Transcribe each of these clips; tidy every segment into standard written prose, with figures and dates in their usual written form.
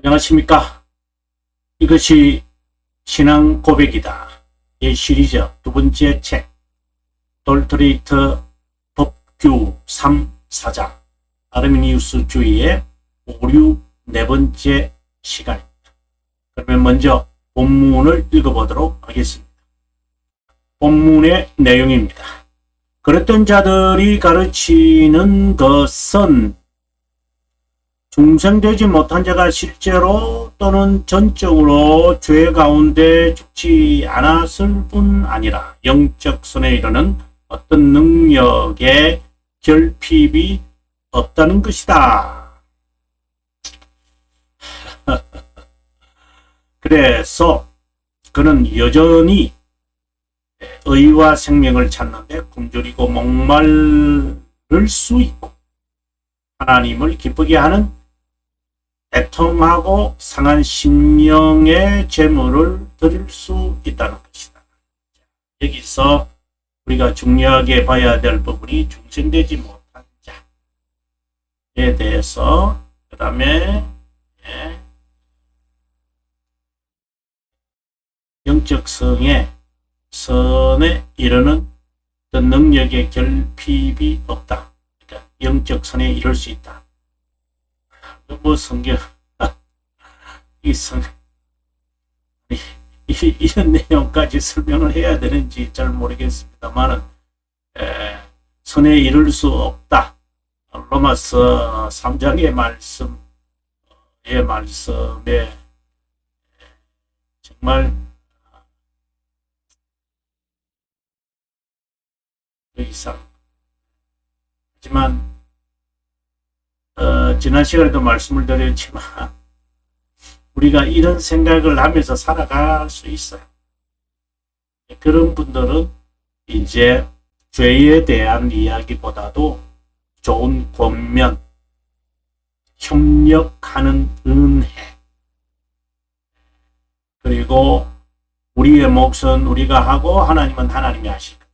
안녕하십니까. 이것이 신앙 고백이다. 이 시리즈 두 번째 책, 돌트레이트 법규 3사장, 아르미니우스주의의 오류 네 번째 시간입니다. 그러면 먼저 본문을 읽어보도록 하겠습니다. 본문의 내용입니다. 그랬던 자들이 가르치는 것은 중생되지 못한 자가 실제로 또는 전적으로 죄 가운데 죽지 않았을 뿐 아니라 영적 선에 이르는 어떤 능력의 결핍이 없다는 것이다. 그래서 그는 여전히 의와 생명을 찾는데 굶주리고 목마를 수 있고 하나님을 기쁘게 하는 애통하고 상한 심령의 제물을 드릴 수 있다는 것이다. 여기서 우리가 중요하게 봐야 될 부분이 중생되지 못한 자에 대해서, 그 다음에 영적 선에 이르는 어떤 능력의 결핍이 없다. 그러니까 영적 선에 이룰 수 있다. 뭐 성경 이런 내용까지 설명을 해야 되는지 잘 모르겠습니다만은 선에 이룰 수 없다. 로마서 3장의 말씀에 정말 그 이상. 하지만 지난 시간에도 말씀을 드렸지만 우리가 이런 생각을 하면서 살아갈 수 있어요. 그런 분들은 이제 죄에 대한 이야기보다도 좋은 권면, 협력하는 은혜, 그리고 우리의 몫은 우리가 하고 하나님은 하나님이 하실 것,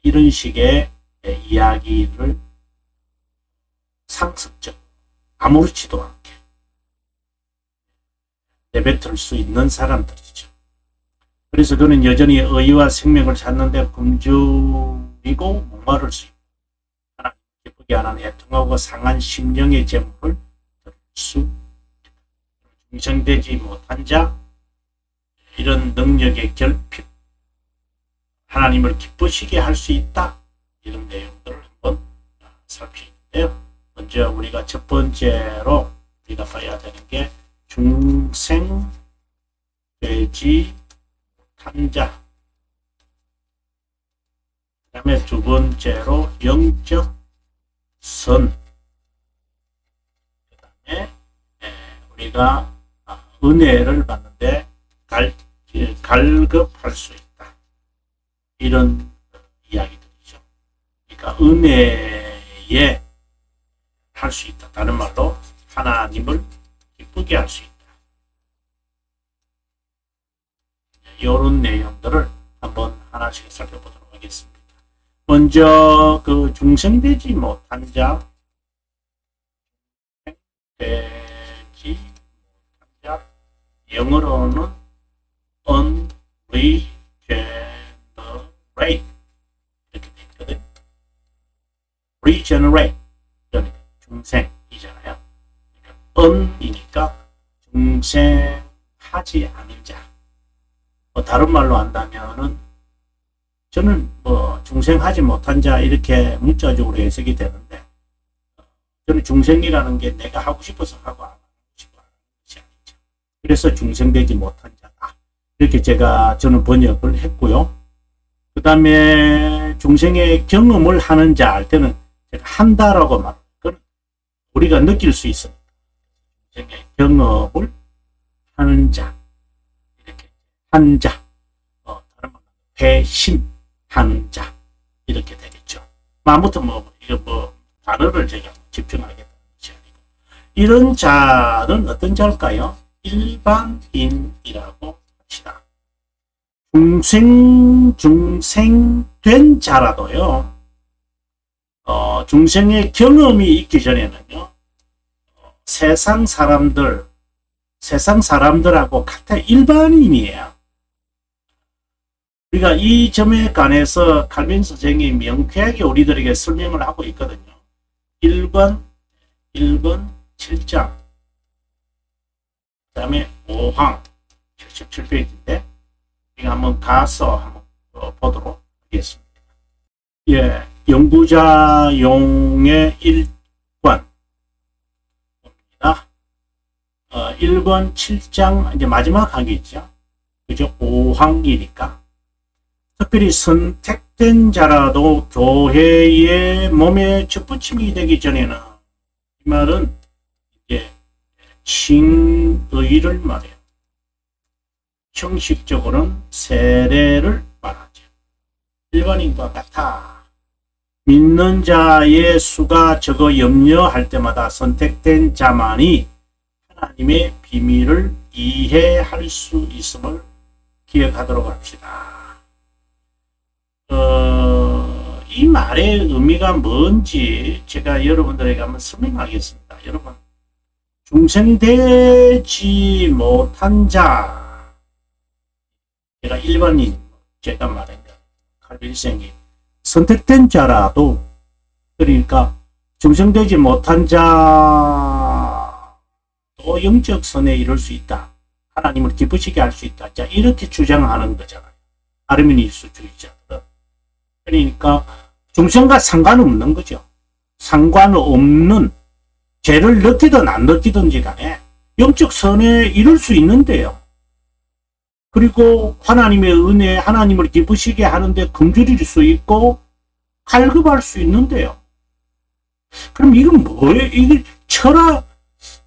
이런 식의 이야기를 상습적, 아무렇지도 않게 내뱉을 수 있는 사람들이죠. 그래서 그는 여전히 의와 생명을 찾는데 굶주리고 목마를 수 있고 하나님 기쁘게 하는 애통하고 상한 심령의 제물을 드릴 수 있다. 중생되지 못한 자, 이런 능력의 결핍, 하나님을 기쁘시게 할 수 있다. 이런 내용들을 한번 살피는데요. 먼저 우리가 첫 번째로 우리가 봐야 되는 게 중생되지 못한 자. 그 다음에 두 번째로 영적 선. 그 다음에 우리가 은혜를 받는데 갈급할 수 있다. 이런 이야기들이죠. 그러니까 은혜에 할 수 있다. 다른 말로 하나님을 기쁘게 할 수 있다. 이런 내용들을 한번 하나씩 살펴보도록 하겠습니다. 먼저 그 중생되지 못한 자, 영어로는 unregenerate 이렇게 돼 있거든. regenerate 중생이잖아요. 그러니까 은이니까 중생하지 않은 자. 다른 말로 한다면은 저는 중생하지 못한 자 이렇게 문자적으로 해석이 되는데, 저는 중생이라는 게 내가 하고 싶어서 하고 안 하고 싶어 하는 것이 아니죠. 그래서 중생되지 못한 자다. 이렇게 저는 번역을 했고요. 그 다음에 중생의 경험을 하는 자 할 때는 제가 한다라고 말합니다. 우리가 느낄 수 있습니다. 중생의 경험을 하는 자, 이렇게 한 자, 다른 말로 회심하는 자, 이렇게 되겠죠. 아무튼 이거 단어를 제가 집중하겠다는 것이 아니고, 이런 자는 어떤 자일까요? 일반인이라고 합시다. 중생된 자라도요, 중생의 경험이 있기 전에는요, 세상 사람들, 세상 사람들하고 같아 일반인이에요. 우리가 이 점에 관해서 칼빈 선생이 명쾌하게 우리들에게 설명을 하고 있거든요. 1번 7장, 그 다음에 5항 77페이지인데 우리가 한번 가서 한번 보도록 하겠습니다. 예, 연구자용의 1권 1번 7장 이제 마지막 항이죠. 그죠? 5항이니까. 특별히 선택된 자라도 교회의 몸에 접붙임이 되기 전에는, 이 말은 이제 칭의를 말해요. 형식적으로는 세례를 말하죠. 일반인과 같아. 믿는 자의 수가 적어 염려할 때마다 선택된 자만이 하나님의 비밀을 이해할 수 있음을 기억하도록 합시다. 이 말의 의미가 뭔지 제가 여러분들에게 한번 설명하겠습니다. 여러분, 중생되지 못한 자, 제가 일반인, 제가 말한 거, 칼빈생이 선택된 자라도, 그러니까 중생되지 못한 자도 영적 선에 이룰 수 있다. 하나님을 기쁘시게 할 수 있다. 자, 이렇게 주장하는 거잖아요. 아르미니스주의자들은. 그러니까 중생과 상관없는 거죠. 상관없는, 죄를 느끼든 안 느끼든지 간에 영적 선에 이룰 수 있는데요. 그리고 하나님의 은혜, 하나님을 기쁘시게 하는데 굶주릴 수 있고 갈급할 수 있는데요. 그럼 이건 뭐예요? 이게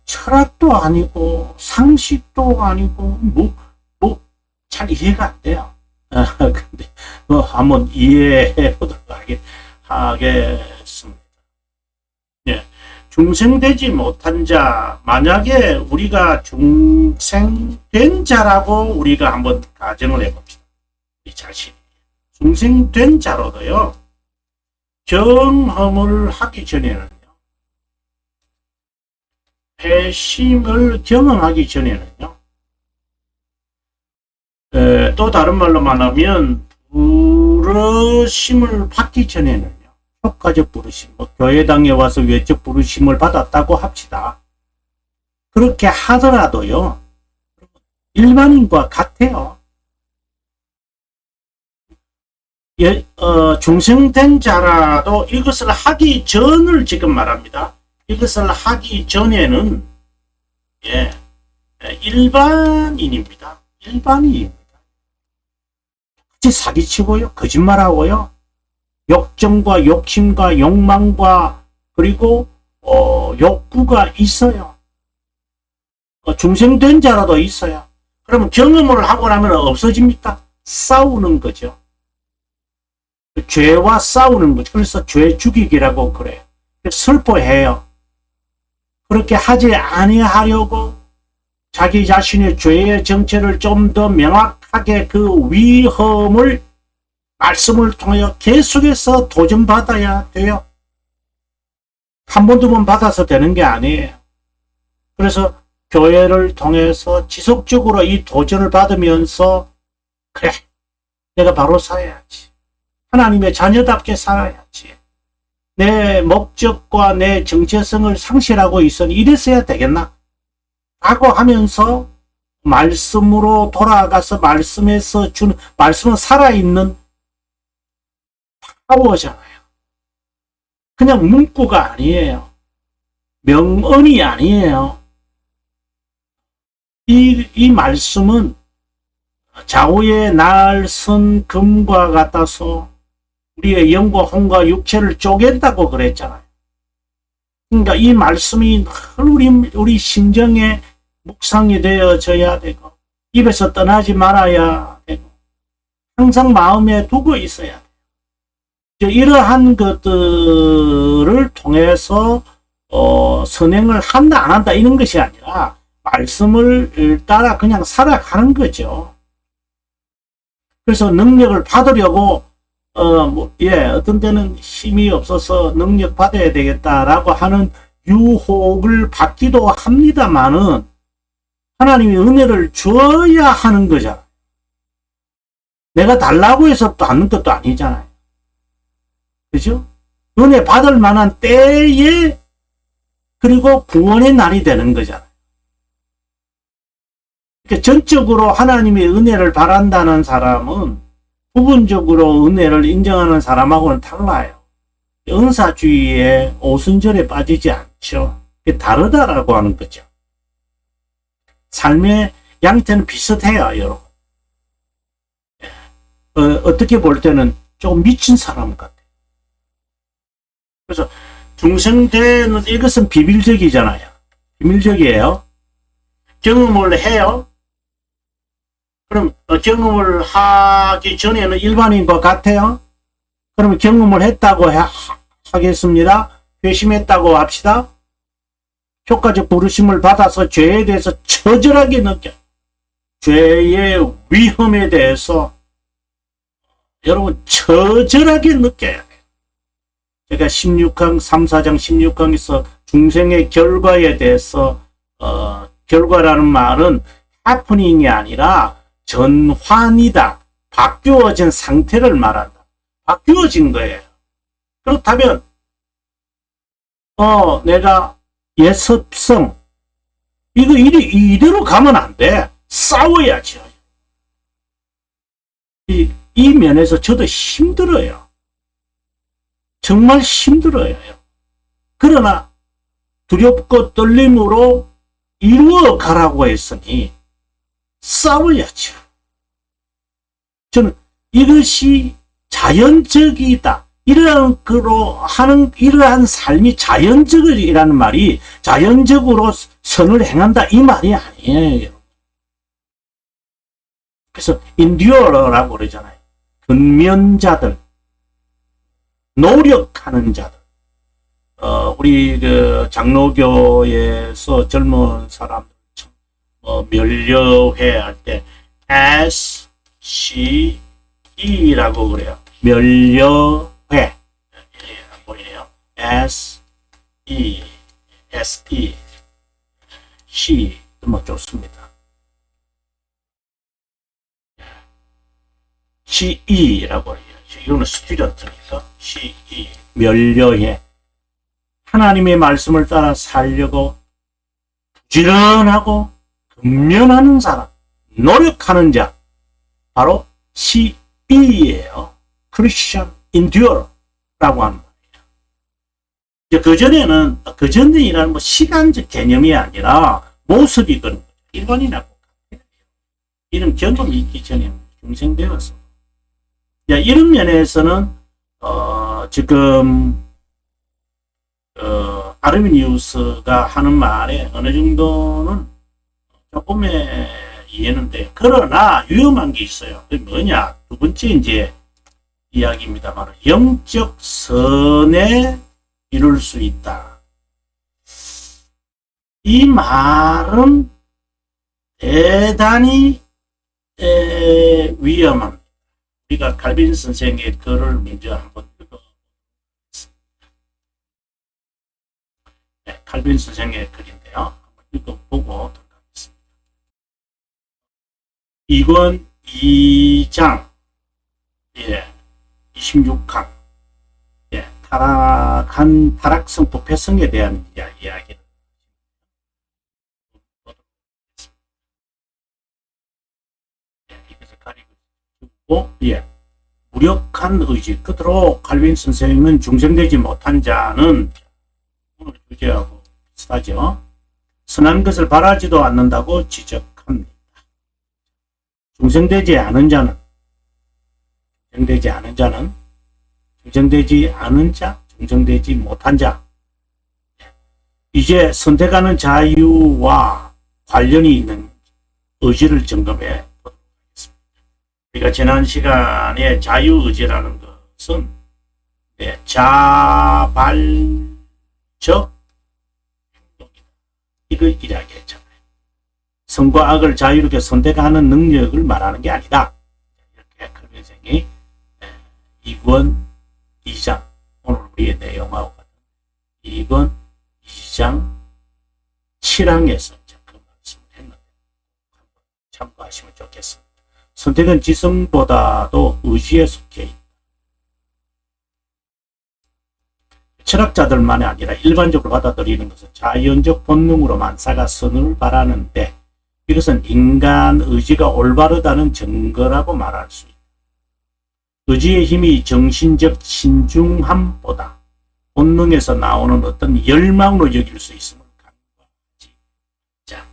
철학도 아니고 상식도 아니고 잘 이해가 안 돼요. 근데 한번 이해해 보도록 하겠습니다. 예. 중생되지 못한 자, 만약에 우리가 중생된 자라고 우리가 한번 가정을 해봅시다. 우리 자신이 중생된 자로도요, 경험을 하기 전에는요, 회심을 경험하기 전에는요, 또 다른 말로 말하면 부르심을 받기 전에는요, 효과적 부르심, 교회당에 와서 외적 부르심을 받았다고 합시다. 그렇게 하더라도요, 일반인과 같아요. 중생된 자라도 이것을 하기 전을 지금 말합니다. 이것을 하기 전에는, 일반인입니다. 일반인입니다. 사기치고요, 거짓말하고요, 욕정과 욕심과 욕망과 그리고 욕구가 있어요. 중생된 자라도 있어요. 그러면 경험을 하고 나면 없어집니까? 싸우는 거죠. 죄와 싸우는 거죠. 그래서 죄 죽이기라고 그래요. 슬퍼해요. 그렇게 하지 아니하려고 자기 자신의 죄의 정체를 좀 더 명확하게 그 위험을 말씀을 통하여 계속해서 도전받아야 돼요. 한 번, 두 번 받아서 되는 게 아니에요. 그래서 교회를 통해서 지속적으로 이 도전을 받으면서, 그래, 내가 바로 살아야지. 하나님의 자녀답게 살아야지. 내 목적과 내 정체성을 상실하고 있으니 이랬어야 되겠나? 라고 하면서 말씀으로 돌아가서 말씀에서 주는, 말씀은 살아있는 파워잖아요. 그냥 문구가 아니에요. 명언이 아니에요. 이 말씀은 좌우의 날선 금과 같아서 우리의 영과 혼과 육체를 쪼갠다고 그랬잖아요. 그러니까 이 말씀이 늘 우리 심정에 묵상이 되어져야 되고, 입에서 떠나지 말아야 되고, 항상 마음에 두고 있어야 돼요. 이러한 것들을 통해서 선행을 한다 안 한다 이런 것이 아니라 말씀을 따라 그냥 살아가는 거죠. 그래서 능력을 받으려고 어떤 때는 힘이 없어서 능력 받아야 되겠다라고 하는 유혹을 받기도 합니다만은, 하나님이 은혜를 줘야 하는 거잖아요. 내가 달라고 해서 받는 것도 아니잖아요. 그죠? 은혜 받을 만한 때에 그리고 구원의 날이 되는 거잖아요. 그러니까 전적으로 하나님의 은혜를 바란다는 사람은 부분적으로 은혜를 인정하는 사람하고는 달라요. 은사주의의 오순절에 빠지지 않죠. 그게 다르다라고 하는 거죠. 삶의 양태는 비슷해요, 여러분. 어떻게 볼 때는 조금 미친 사람 같아요. 그래서 중생대는 이것은 비밀적이잖아요. 비밀적이에요. 경험을 해요. 그럼 경험을 하기 전에는 일반인과 같아요. 그러면 경험을 했다고 하겠습니다. 회심했다고 합시다. 효과적 부르심을 받아서 죄에 대해서 처절하게 느껴. 죄의 위험에 대해서 여러분 처절하게 느껴야 돼요. 제가 16강, 3, 4장 16강에서 중생의 결과에 대해서 결과라는 말은 해프닝이 아니라 전환이다. 바뀌어진 상태를 말한다. 바뀌어진 거예요. 그렇다면 내가 예습성 이거 이대로 가면 안 돼. 싸워야죠. 이 면에서 저도 힘들어요. 정말 힘들어요. 그러나 두렵고 떨림으로 이루어 가라고 했으니 싸워야죠. 저는 이것이 자연적이다. 이러한 삶이 자연적이라는 말이 자연적으로 선을 행한다 이 말이 아니에요. 그래서 endure라고 그러잖아요. 근면자들, 노력하는 자들. 우리 그 장로교에서 젊은 사람들 멸려회 할 때 SCE라고 그래요. 멸려회 보이네요. SE C 뭐 좋습니다. CE라고 해요. 이거는 스튜던트니까 CE 멸려해. 하나님의 말씀을 따라 살려고 부지런하고 근면하는 사람, 노력하는 자, 바로 CE예요. Christian Endure라고 하는 거예요. 그전에는 뭐 시간적 개념이 아니라 모습이거든요. 일반인하고 같아요. 이런 경험이 있기 전에 중생되었어. 이런 면에서는 지금 아르미니우스가 하는 말에 어느 정도는 조금의 이해는 돼요. 그러나 위험한 게 있어요. 그게 뭐냐? 두 번째 이제 이야기입니다만 영적 선에 이룰 수 있다. 이 말은 대단히 위험합니다. 우리가 칼빈 선생의 글을 먼저 한번 읽어보겠습니다. 네, 칼빈 선생의 글인데요. 한번 읽어보고 들어가겠습니다. 2권 2장 26강 타락성 부패성에 대한 이야기를 이것을 가리고 있고 무력한 의지. 그대로 칼빈 선생은 중생되지 못한 자는 오늘 주제하고 비슷하죠. 선한 것을 바라지도 않는다고 지적합니다. 중생되지 않은 자는 중생되지 못한 자. 이제 선택하는 자유와 관련이 있는 의지를 점검해 보도록 하겠습니다. 우리가 지난 시간에 자유의지라는 것은 자발적 행동이다. 이걸 이야기했잖아요. 선과 악을 자유롭게 선택하는 능력을 말하는 게 아니다. 이렇게 칼빈생이 2권 2장 오늘 우리의 내용하고 같은 2권 2장 7항에서 그 말씀을 했는데 참고하시면 좋겠습니다. 선택은 지성보다도 의지에 속해 있다. 철학자들만이 아니라 일반적으로 받아들이는 것은 자연적 본능으로 만사가 선을 바라는데 이것은 인간 의지가 올바르다는 증거라고 말할 수 있다. 의지의 힘이 정신적 신중함보다 본능에서 나오는 어떤 열망으로 여길 수 있음을 간과하지 않자.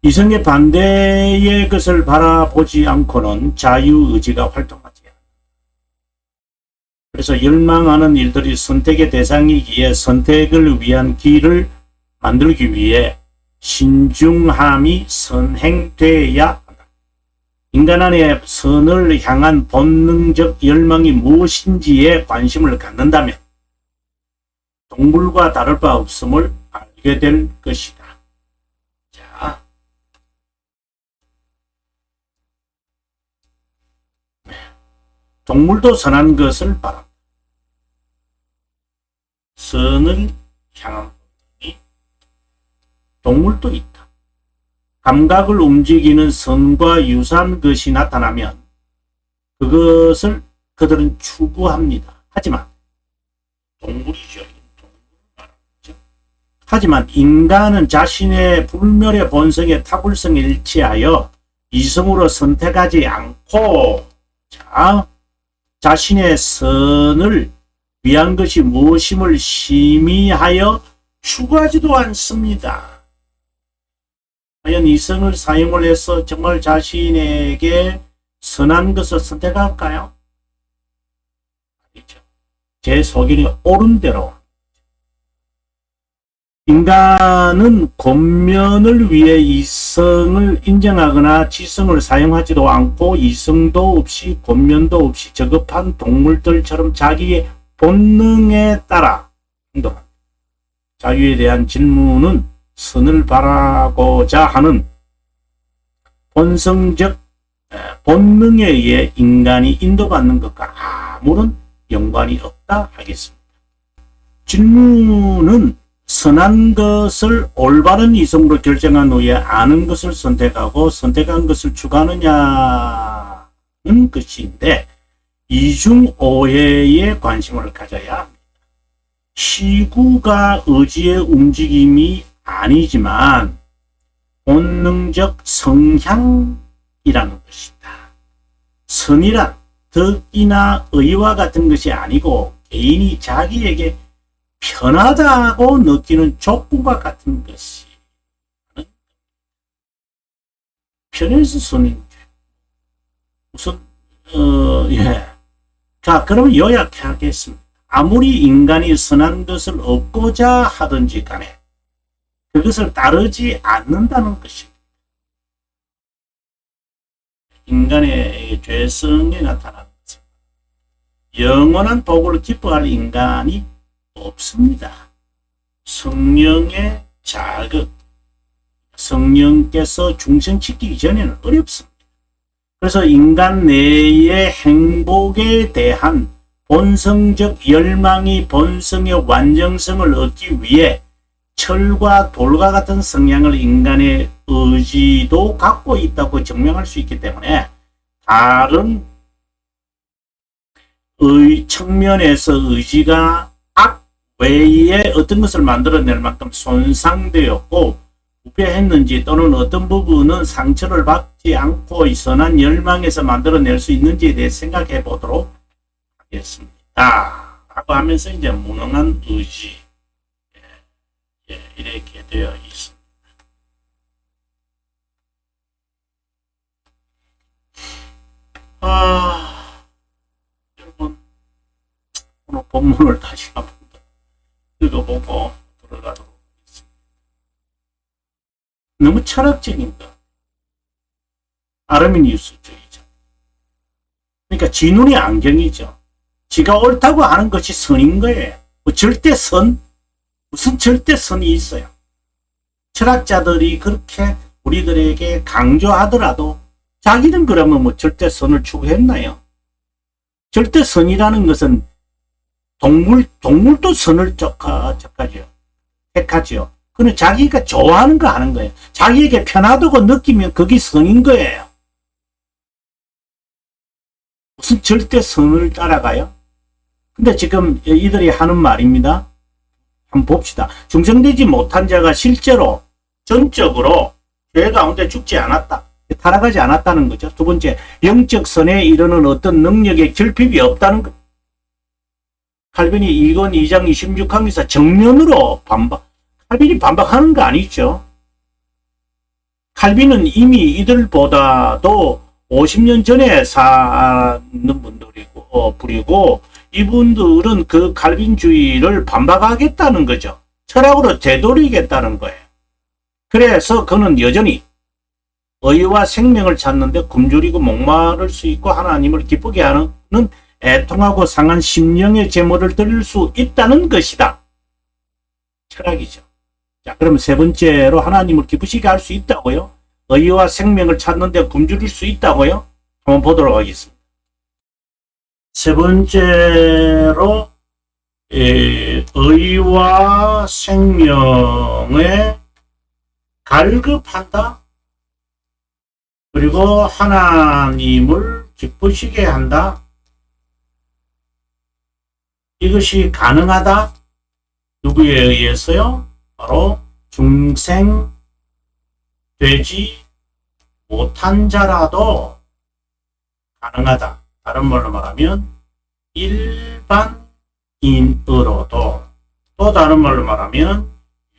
이성의 반대의 것을 바라보지 않고는 자유의지가 활동하지 않는다. 그래서 열망하는 일들이 선택의 대상이기에 선택을 위한 길을 만들기 위해 신중함이 선행돼야 한다. 인간 안에 선을 향한 본능적 열망이 무엇인지에 관심을 갖는다면 동물과 다를 바 없음을 알게 될 것이다. 자, 동물도 선한 것을 바랍니다. 선을 향한 본능이 동물도 있다. 감각을 움직이는 선과 유사한 것이 나타나면 그것을 그들은 추구합니다. 하지만 동물이죠. 하지만 인간은 자신의 불멸의 본성의 타불성에 일치하여 이성으로 선택하지 않고 자신의 선을 위한 것이 무엇임을 심의하여 추구하지도 않습니다. 과연 이성을 사용을 해서 정말 자신에게 선한 것을 선택할까요? 아니죠. 제 소견이 옳은 대로 인간은 권면을 위해 이성을 인정하거나 지성을 사용하지도 않고 이성도 없이 권면도 없이 저급한 동물들처럼 자기의 본능에 따라 행동합니다. 자유에 대한 질문은 선을 바라고자 하는 본성적 본능에 의해 인간이 인도받는 것과 아무런 연관이 없다 하겠습니다. 질문은 선한 것을 올바른 이성으로 결정한 후에 아는 것을 선택하고 선택한 것을 추구하느냐는 것인데 이중 오해에 관심을 가져야 합니다. 시구가 의지의 움직임이 아니지만 본능적 성향이라는 것이다. 선이란 덕이나 의와 같은 것이 아니고 개인이 자기에게 편하다고 느끼는 조건과 같은 것이 편해서 선인 우선 예. 자, 그러면 요약하겠습니다. 아무리 인간이 선한 것을 얻고자 하든지 간에 그것을 따르지 않는다는 것입니다. 인간의 죄성에 나타나는 것은 영원한 복을 기뻐할 인간이 없습니다. 성령의 자극, 성령께서 중생시키기 전에는 어렵습니다. 그래서 인간 내의 행복에 대한 본성적 열망이 본성의 완전성을 얻기 위해 철과 돌과 같은 성향을 인간의 의지도 갖고 있다고 증명할 수 있기 때문에 다른 측면에서 의지가 악 외에 어떤 것을 만들어낼 만큼 손상되었고 부패했는지 또는 어떤 부분은 상처를 받지 않고 선한 열망에서 만들어낼 수 있는지에 대해 생각해 보도록 하겠습니다. 라고 하면서 이제 무능한 의지 이렇게 되어 있습니다. 여러분 오늘 본문을 다시 한번 읽어보고 들어가도록 하겠습니다. 너무 철학적인 것. 아르미니우스주의자. 그러니까 지 눈이 안경이죠. 지가 옳다고 하는 것이 선인 거예요. 뭐 절대 선? 무슨 절대 선이 있어요. 철학자들이 그렇게 우리들에게 강조하더라도 자기는 그러면 뭐 절대 선을 추구했나요? 절대 선이라는 것은 동물도 선을 택하죠. 그는 자기가 좋아하는 거 하는 거예요. 자기에게 편하다고 느끼면 그게 선인 거예요. 무슨 절대 선을 따라가요? 근데 지금 이들이 하는 말입니다. 한번 봅시다. 중생되지 못한 자가 실제로 전적으로 죄 가운데 죽지 않았다. 타락하지 않았다는 거죠. 두 번째, 영적 선에 이르는 어떤 능력의 결핍이 없다는 것. 칼빈이 2권 2장 26항에서 정면으로 칼빈이 반박하는 거 아니죠. 칼빈은 이미 이들보다도 50년 전에 사는 분들이고, 이분들은 그 칼빈주의를 반박하겠다는 거죠. 철학으로 되돌리겠다는 거예요. 그래서 그는 여전히 의와 생명을 찾는데 굶주리고 목마를 수 있고 하나님을 기쁘게 하는 애통하고 상한 심령의 제물을 드릴 수 있다는 것이다. 철학이죠. 자, 그럼 세 번째로 하나님을 기쁘시게 할 수 있다고요? 의와 생명을 찾는데 굶주릴 수 있다고요? 한번 보도록 하겠습니다. 세 번째로 의와 생명에 갈급한다. 그리고 하나님을 기쁘시게 한다. 이것이 가능하다. 누구에 의해서요? 바로 중생되지 못한 자라도 가능하다. 다른 말로 말하면 일반인으로도, 또 다른 말로 말하면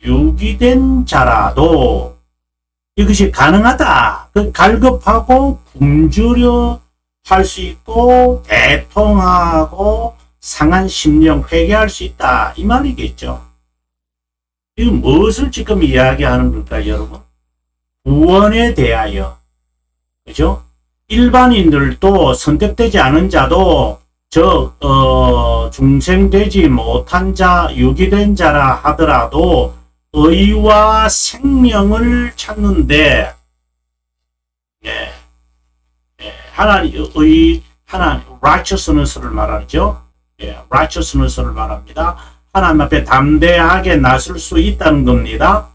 유기된 자라도 이것이 가능하다. 그 갈급하고 굶주려 할 수 있고 애통하고 상한 심령 회개할 수 있다. 이 말이겠죠. 이건 무엇을 지금 이야기하는 걸까요, 여러분? 구원에 대하여. 그죠? 일반인들도 선택되지 않은 자도 중생되지 못한 자, 유기된 자라 하더라도 의와 생명을 찾는데, 하나님, righteousness를 말하죠. righteousness를 말합니다. 하나님 앞에 담대하게 나설 수 있다는 겁니다.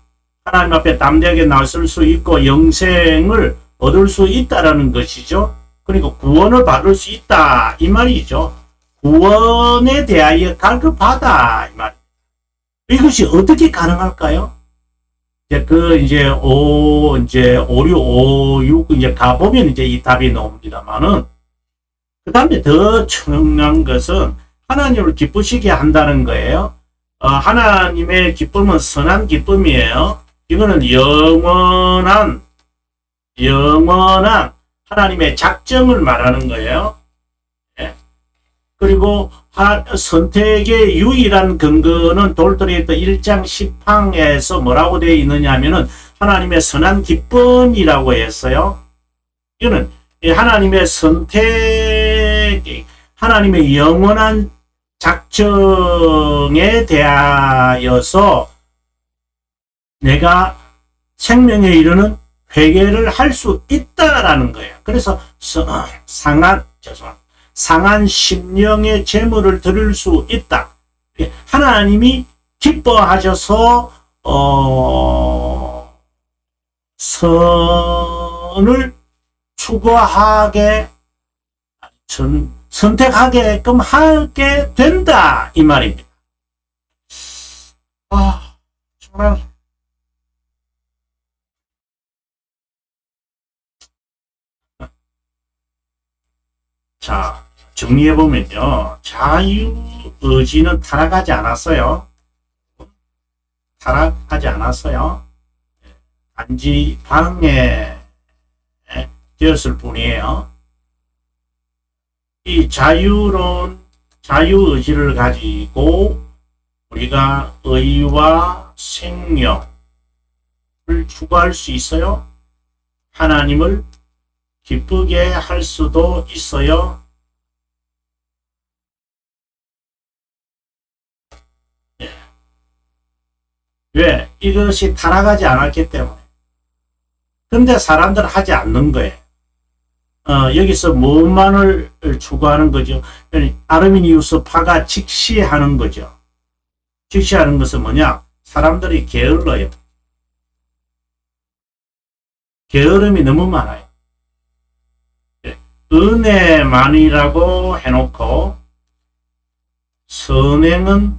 하나님 앞에 담대하게 나설 수 있고 영생을 얻을 수 있다라는 것이죠. 그리고 구원을 받을 수 있다 이 말이죠. 구원에 대하여 갈급하다 이 말. 이것이 어떻게 가능할까요? 이제 5, 6, 5, 6 가보면 이 답이 나옵니다만은, 그 다음에 더 중요한 것은 하나님을 기쁘시게 한다는 거예요. 하나님의 기쁨은 선한 기쁨이에요. 이거는 영원한 하나님의 작정을 말하는 거예요. 그리고 선택의 유일한 근거는 돌토리에서 1장 10항에서 뭐라고 되어 있느냐 하면은 하나님의 선한 기쁨이라고 했어요. 이거는 하나님의 선택, 하나님의 영원한 작정에 대하여서 내가 생명에 이르는 회개를 할 수 있다라는 거예요. 그래서 상한 심령의 제물을 드릴 수 있다. 하나님이 기뻐하셔서 선을 추구하게 선택하게끔 하게 된다 이 말입니다. 정말 자, 정리해보면요. 자유의지는 타락하지 않았어요. 타락하지 않았어요. 단지 방해되었을 뿐이에요. 이 자유의지를 가지고 우리가 의와 생명을 추구할 수 있어요. 하나님을 기쁘게 할 수도 있어요. 왜? 이것이 타락하지 않았기 때문에. 근데 사람들은 하지 않는 거예요. 여기서 무엇만을 추구하는 거죠? 아르미니우스 파가 직시하는 거죠. 직시하는 것은 뭐냐? 사람들이 게을러요. 게으름이 너무 많아요. 은혜만이라고 해놓고 선행은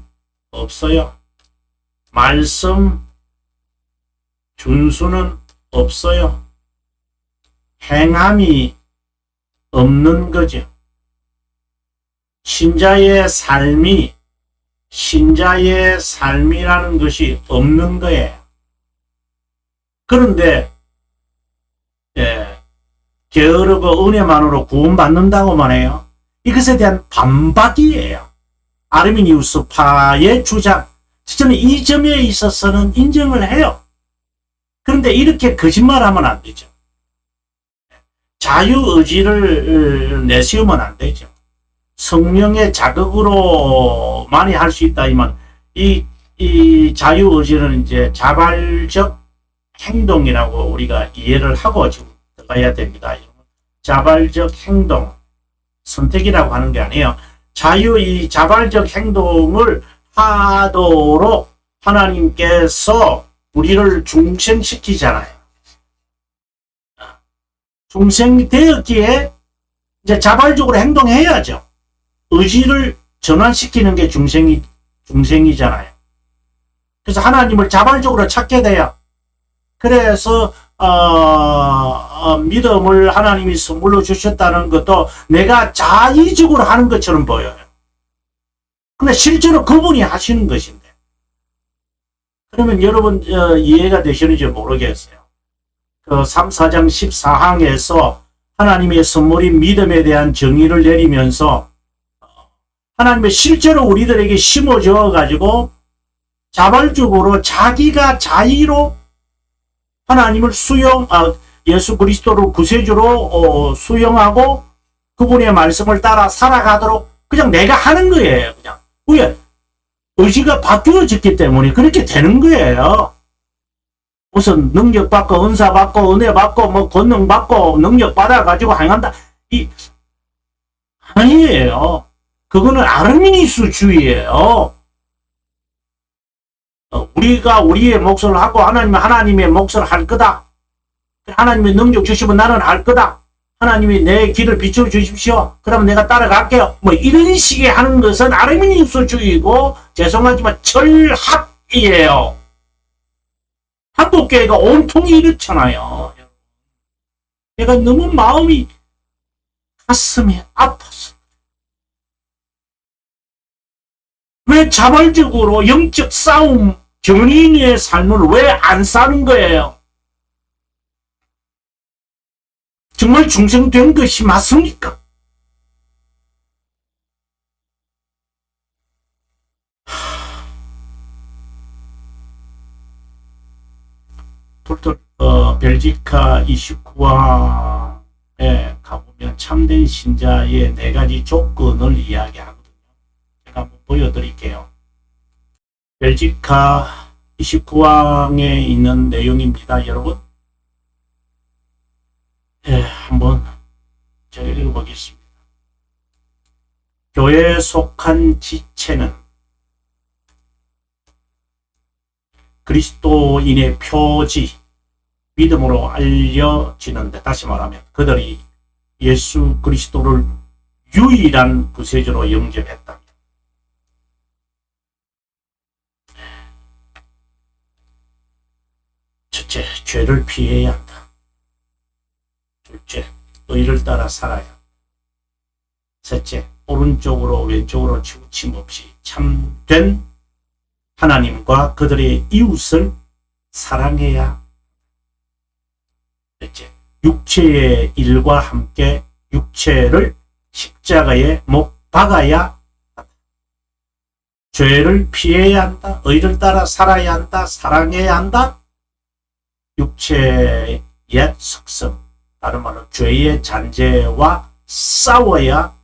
없어요. 말씀 준수는 없어요. 행함이 없는 거죠. 신자의 삶이라는 것이 없는 거예요. 그런데 게으르고 은혜만으로 구원받는다고만 해요. 이것에 대한 반박이에요. 아르미니우스파의 주장. 저는 이 점에 있어서는 인정을 해요. 그런데 이렇게 거짓말하면 안 되죠. 자유의지를 내세우면 안 되죠. 성령의 자극으로 많이 할 수 있다면 이 자유의지는 이제 자발적 행동이라고 우리가 이해를 하고 지금 들어가야 됩니다. 자발적 행동, 선택이라고 하는 게 아니에요. 이 자발적 행동을 하도록 하나님께서 우리를 중생시키잖아요. 중생되었기에 이제 자발적으로 행동해야죠. 의지를 전환시키는 게 중생이잖아요. 그래서 하나님을 자발적으로 찾게 돼요. 그래서 믿음을 하나님이 선물로 주셨다는 것도 내가 자의적으로 하는 것처럼 보여요. 근데 실제로 그분이 하시는 것인데. 그러면 여러분 이해가 되시는지 모르겠어요. 그 3, 4장 14항에서 하나님의 선물인 믿음에 대한 정의를 내리면서 하나님의 실제로 우리들에게 심어져 가지고 자발적으로 자기가 자의로 하나님을 예수 그리스도를 구세주로 수용하고 그분의 말씀을 따라 살아가도록 그냥 내가 하는 거예요. 그냥. 왜? 의지가 바뀌어졌기 때문에 그렇게 되는 거예요. 무슨 능력 받고 은사 받고 은혜 받고 뭐 권능 받고 능력 받아 가지고 행한다. 아니에요. 그거는 아르미니스주의예요. 우리가 우리의 몫을 하고 하나님의 몫을 할 거다. 하나님의 능력 주시면 나는 할 거다. 하나님이 내 길을 비춰 주십시오. 그러면 내가 따라갈게요. 뭐 이런 식의 하는 것은 아르미니스주의고 죄송하지만 철학이에요. 한국교회가 온통이 이렇잖아요. 내가 너무 마음이 가슴이 아팠어. 왜 자발적으로 영적 싸움, 견인의 삶을 왜 안 사는 거예요? 정말 중생된 것이 맞습니까? 벨지카 29화에 가보면 참된 신자의 4가지 조건을 이야기하거든요. 제가 한번 보여드릴게요. 벨지카 29항에 있는 내용입니다, 여러분. 한번 제가 읽어보겠습니다. 교회에 속한 지체는 그리스도인의 표지, 믿음으로 알려지는데, 다시 말하면 그들이 예수 그리스도를 유일한 구세주로 영접했다. 첫째, 죄를 피해야 한다. 둘째, 의를 따라 살아야 한다. 셋째, 오른쪽으로 왼쪽으로 치우침 없이 참된 하나님과 그들의 이웃을 사랑해야 한다. 넷째, 육체의 일과 함께 육체를 십자가에 못 박아야 한다. 죄를 피해야 한다. 의를 따라 살아야 한다. 사랑해야 한다. 육체의 옛 속성, 다른 말로 죄의 잔재와 싸워야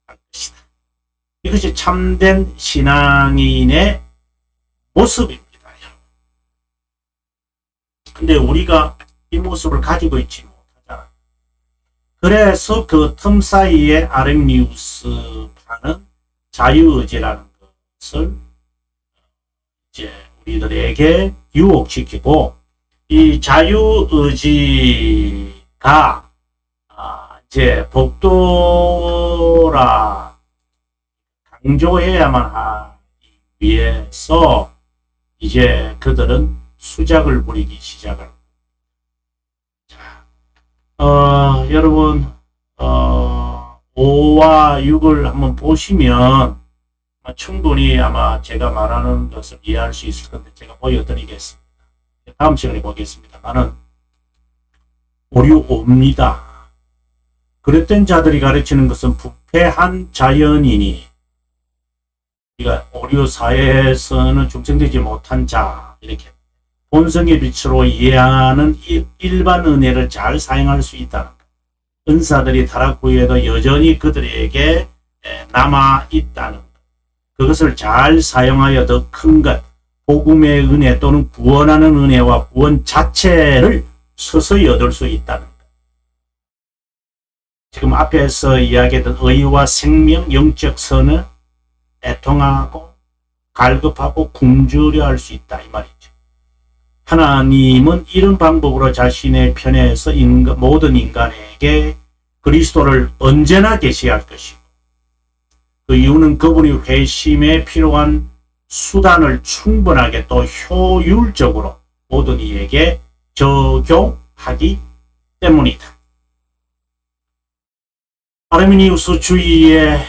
할 것이다. 이것이 참된 신앙인의 모습입니다. 근데 우리가 이 모습을 가지고 있지 못하잖아. 그래서 그 틈 사이에 아르미니우스파는 자유의지라는 것을 이제 우리들에게 유혹시키고 이 자유의지가 이제 복도라 강조해야만 하기 위해서 이제 그들은 수작을 부리기 시작을. 여러분 5와 6을 한번 보시면 충분히 아마 제가 말하는 것을 이해할 수 있을 건데 제가 보여드리겠습니다. 다음 시간에 보겠습니다만은 오류 5입니다. 그릇된 자들이 가르치는 것은 부패한 자연이니, 우리가 오류 사회에서는 중생되지 못한 자, 이렇게 본성의 빛으로 이해하는 일반 은혜를 잘 사용할 수 있다는 것. 은사들이 타락 후에도 여전히 그들에게 남아 있다는 것. 그것을 잘 사용하여 더 큰 것, 복음의 은혜 또는 구원하는 은혜와 구원 자체를 서서히 얻을 수 있다는 것. 지금 앞에서 이야기했던 의와 생명, 영적 선을 애통하고 갈급하고 굶주려 할 수 있다, 이 말이죠. 하나님은 이런 방법으로 자신의 편에서 모든 인간에게 그리스도를 언제나 계시할 것이고, 그 이유는 그분이 회심에 필요한 수단을 충분하게 또 효율적으로 모든 이에게 적용하기 때문이다. 아르미니우스 주의에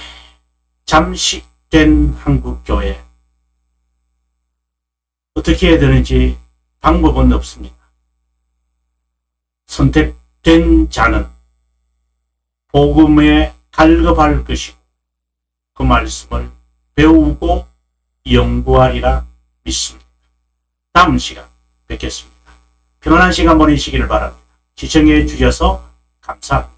잠식된 한국교회, 어떻게 해야 되는지 방법은 없습니다. 선택된 자는 복음에 갈급할 것이고 그 말씀을 배우고 연구하리라 믿습니다. 다음 시간 뵙겠습니다. 편안한 시간 보내시기를 바랍니다. 시청해 주셔서 감사합니다.